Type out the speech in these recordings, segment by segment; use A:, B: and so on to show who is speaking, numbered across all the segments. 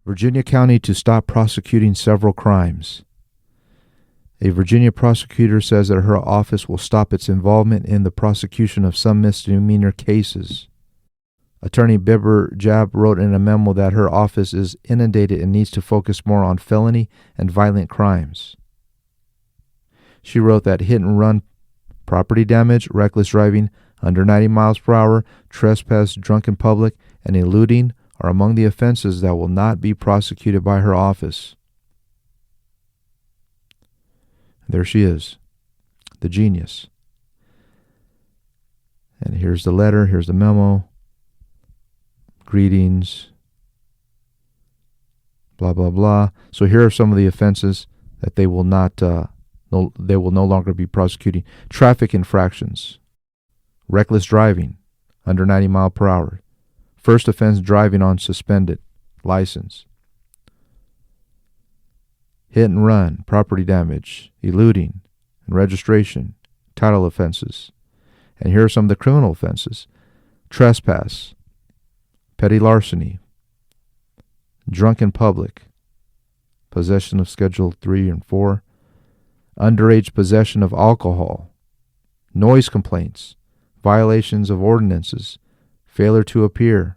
A: Virginia County to stop prosecuting several crimes. A Virginia prosecutor says that her office will stop its involvement in the prosecution of some misdemeanor cases. Attorney Bibber Jab wrote in a memo that her office is inundated and needs to focus more on felony and violent crimes. She wrote that hit and run, property damage, reckless driving under 90 miles per hour, trespass, drunk in public, and eluding are among the offenses that will not be prosecuted by her office. There she is, the genius. And here's the letter, here's the memo. Greetings, blah, blah, blah. So here are some of the offenses that they will no longer be prosecuting. Traffic infractions, reckless driving, under 90 miles per hour. First offense, driving on suspended license. Hit and run, property damage, eluding, and registration, title offenses. And here are some of the criminal offenses. Trespass, petty larceny, drunk in public, possession of Schedule 3 and 4, underage possession of alcohol, noise complaints, violations of ordinances, failure to appear,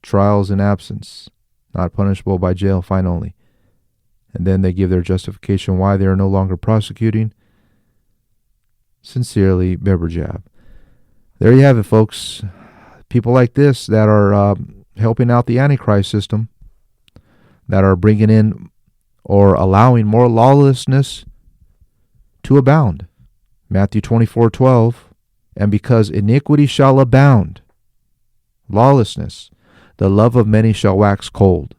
A: trials in absence, not punishable by jail, fine only. And then they give their justification why they are no longer prosecuting. Sincerely, Bibber Jab. There you have it, folks. People like this that are helping out the Antichrist system, that are bringing in or allowing more lawlessness to abound. Matthew 24:12, and because iniquity shall abound, lawlessness, the love of many shall wax cold.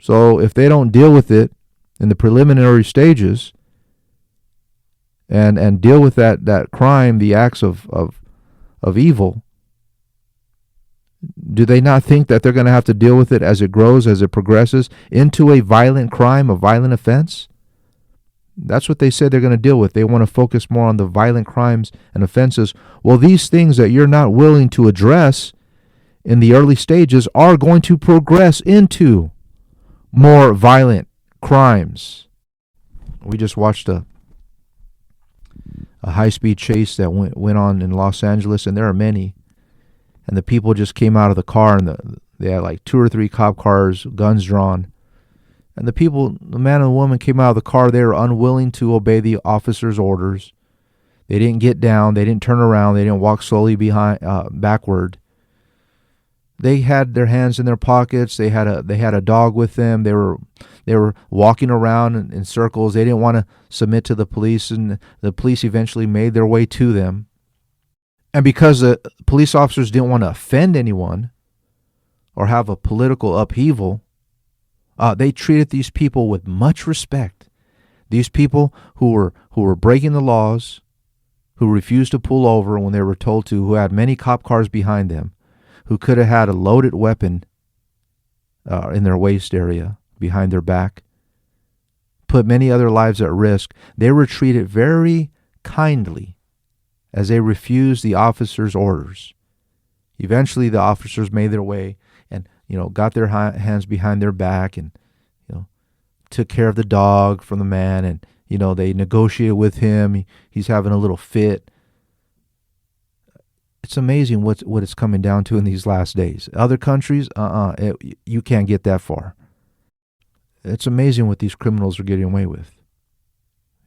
A: So if they don't deal with it in the preliminary stages and deal with that crime, the acts of evil, do they not think that they're going to have to deal with it as it grows, as it progresses into a violent crime, a violent offense? That's what they said they're going to deal with. They want to focus more on the violent crimes and offenses. Well, these things that you're not willing to address in the early stages are going to progress into more violent crimes. We just watched a high-speed chase that went on in Los Angeles, and there are many. And the people just came out of the car, and they had like 2 or 3 cop cars, guns drawn. And the man and the woman came out of the car. They were unwilling to obey the officer's orders. They didn't get down. They didn't turn around. They didn't walk slowly backward. They had their hands in their pockets. They had a dog with them. They were walking around in circles. They didn't want to submit to the police, and the police eventually made their way to them. And because the police officers didn't want to offend anyone or have a political upheaval, they treated these people with much respect. These people who were breaking the laws, who refused to pull over when they were told to, who had many cop cars behind them, who could have had a loaded weapon in their waist area, behind their back, put many other lives at risk. They were treated very kindly as they refused the officers' orders. Eventually, the officers made their way and got their hands behind their back and took care of the dog from the man, and they negotiated with him. He's having a little fit. It's amazing what it's coming down to in these last days. Other countries, you can't get that far. It's amazing what these criminals are getting away with.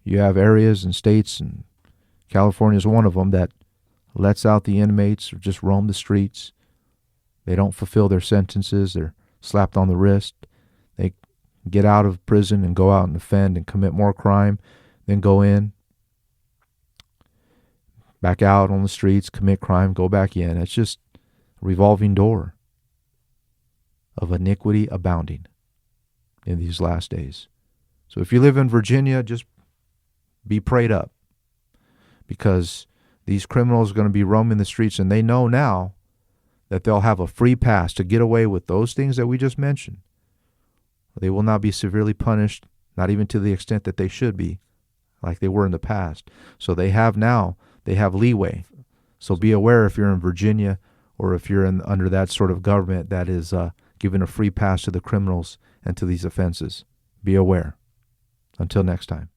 A: You have areas and states, and California is one of them, that lets out the inmates or just roam the streets. They don't fulfill their sentences. They're slapped on the wrist. They get out of prison and go out and offend and commit more crime, then go in, back out on the streets, commit crime, go back in. It's just a revolving door of iniquity abounding in these last days. So if you live in Virginia, just be prayed up, because these criminals are going to be roaming the streets, and they know now that they'll have a free pass to get away with those things that we just mentioned. They will not be severely punished, not even to the extent that they should be, like they were in the past. So they have leeway. So be aware if you're in Virginia or if you're under that sort of government that is giving a free pass to the criminals and to these offenses. Be aware. Until next time.